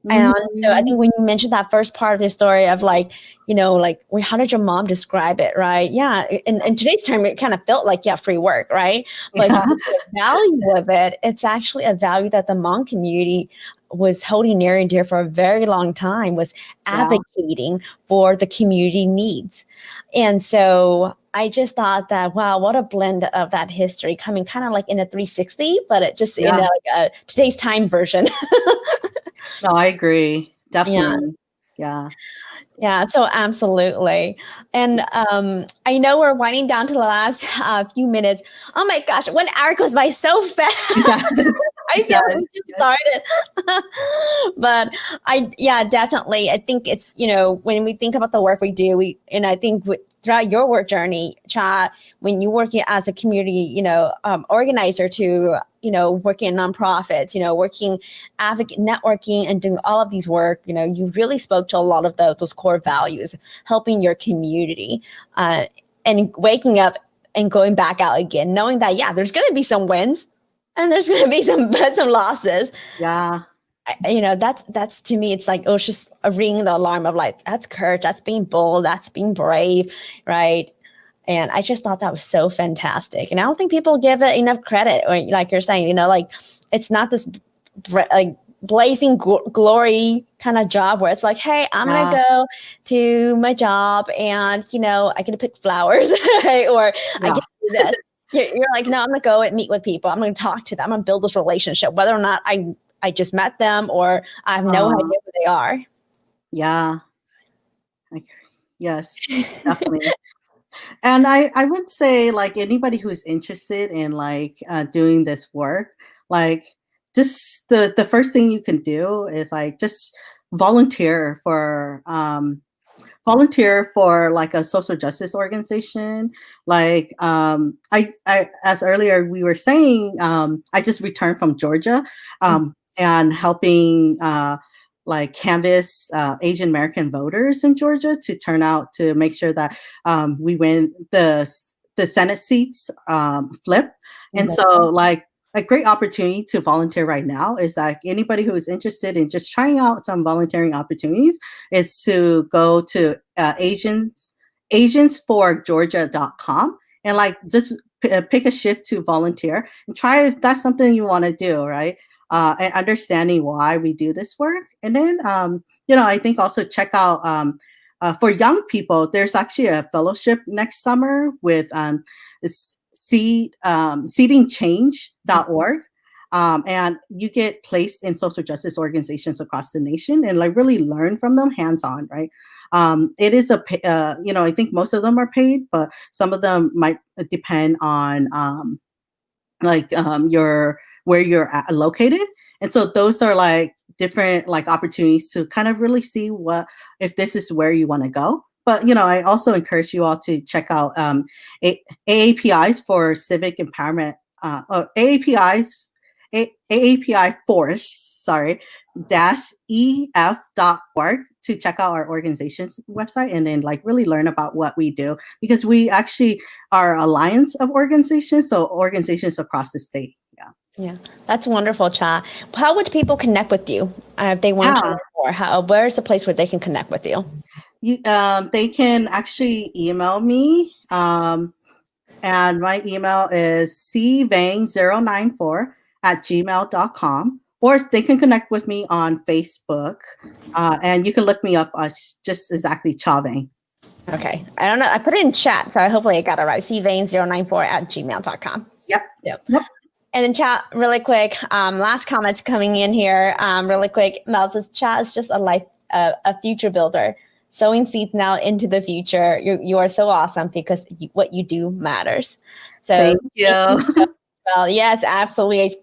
A: And so I
B: Hmm.
A: think when you mentioned that first part of the story of like, like, well, how did your mom describe it, right? Yeah. In today's term, it kind of felt like, yeah, free work, right? But if you
B: Yeah.
A: look at the value of it, it's actually a value that the Hmong community was holding near and dear for a very long time, was
B: Yeah.
A: advocating for the community needs. And so I just thought that, wow, what a blend of that history coming kind of like in a 360, but it just in
B: Yeah.
A: a today's time version.
B: No, I agree.
A: Yeah.
B: Definitely. Yeah.
A: Yeah, so absolutely. And I know we're winding down to the last few minutes. Oh my gosh, 1 hour goes by so fast.
B: It does.
A: I
B: It
A: feel like we
B: does.
A: just started. But yeah, definitely. I think it's, when we think about the work we do, and I think throughout your work journey, Cha, when you're working as a community, organizer to, working in nonprofits, working advocate networking and doing all of these work, you really spoke to a lot of those core values, helping your community, and waking up and going back out again, knowing that, yeah, there's going to be some wins and there's going to be some losses.
B: Yeah.
A: that's to me, it's like, oh, it's just ringing the alarm of like, that's courage, that's being bold, that's being brave, right? And I just thought that was so fantastic. And I don't think people give it enough credit. Or like you're saying, like it's not this like blazing glory kind of job where it's like, hey, I'm going to go to my job and, I get to pick flowers, right? Or I get to do this. You're like, no, I'm going to go and meet with people. I'm going to talk to them. I'm going to build this relationship, whether or not I just met them or I have no idea who they are.
B: Yeah. Yes, definitely. And I would say, like, anybody who's interested in like doing this work, like just the first thing you can do is like just volunteer for like a social justice organization. Like I as earlier we were saying, I just returned from Georgia and helping like canvass Asian American voters in Georgia to turn out to make sure that we win the Senate seats flip. And so like a great opportunity to volunteer right now is like anybody who is interested in just trying out some volunteering opportunities is to go to asiansforgeorgia.com and like just pick a shift to volunteer and try if that's something you want to do, right? And understanding why we do this work. And then, I think also check out for young people, there's actually a fellowship next summer with seedingchange.org. And you get placed in social justice organizations across the nation and like really learn from them hands-on, right? It is I think most of them are paid, but some of them might depend on where you're located. And so those are like different like opportunities to kind of really see if this is where you want to go. But, I also encourage you all to check out AAPIs for civic empowerment, AAPI force, -ef.org to check out our organization's website and then like really learn about what we do, because we actually are an alliance of organizations, so organizations across the state.
A: Yeah, that's wonderful, Cha. How would people connect with you if they want to learn more? Where's the place where they can connect with you?
B: They can actually email me, and my email is cvang094@gmail.com, or they can connect with me on Facebook, and you can look me up just exactly Cha Vang.
A: Okay, I don't know. I put it in chat, so hopefully I got it right. cvang094@gmail.com.
B: Yep.
A: And then Cha, really quick, last comments coming in here, really quick. Mel says, Cha is just a future builder, sowing seeds now into the future. You are so awesome because what you do matters. So
B: thank you.
A: Well, yes, absolutely.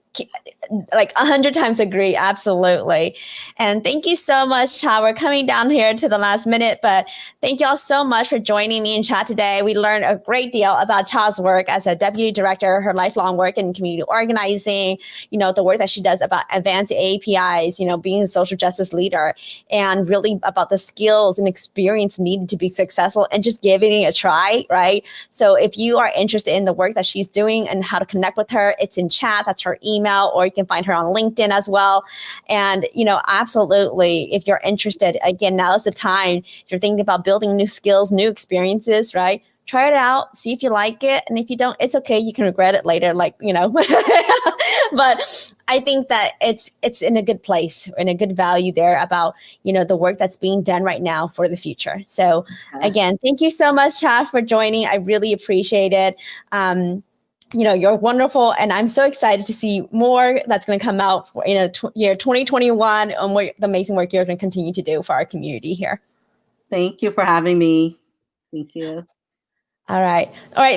A: Like 100 times agree. Absolutely. And thank you so much, Cha. We're coming down here to the last minute, but thank you all so much for joining me in chat today. We learned a great deal about Cha's work as a deputy director, her lifelong work in community organizing, the work that she does about advancing APIs, being a social justice leader, and really about the skills and experience needed to be successful and just giving it a try, right? So if you are interested in the work that she's doing and how to connect with her, it's in chat. That's her email, or you can find her on LinkedIn as well. And, absolutely, if you're interested, again, now is the time. If you're thinking about building new skills, new experiences, right? Try it out, see if you like it. And if you don't, it's okay. You can regret it later, but I think that it's in a good place, in a good value there about, the work that's being done right now for the future. So again, thank you so much, Cha, for joining. I really appreciate it. You're wonderful, and I'm so excited to see more that's going to come out for, year 2021 and the amazing work you're going to continue to do for our community here.
B: Thank you for having me. Thank you.
A: All right,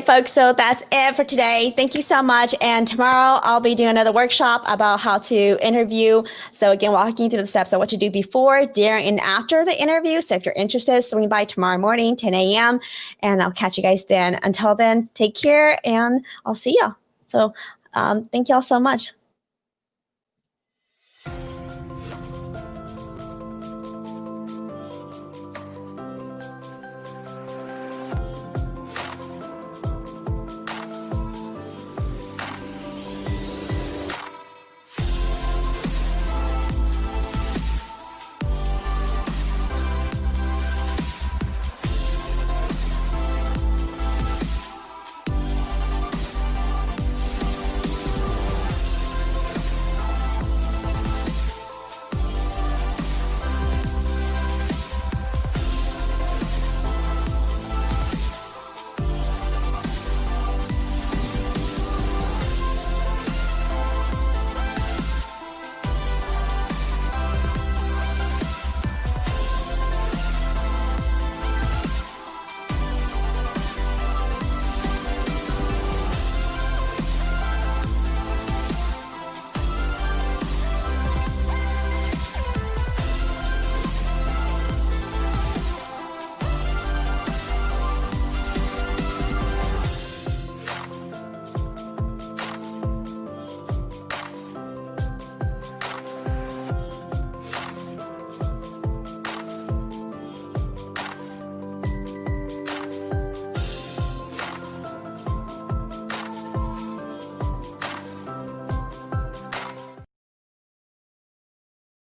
A: folks. So that's it for today. Thank you so much. And tomorrow I'll be doing another workshop about how to interview. So again, walking through the steps of what to do before, during, and after the interview. So if you're interested, swing by tomorrow morning, 10 a.m. and I'll catch you guys then. Until then, take care and I'll see you. So thank you all so much.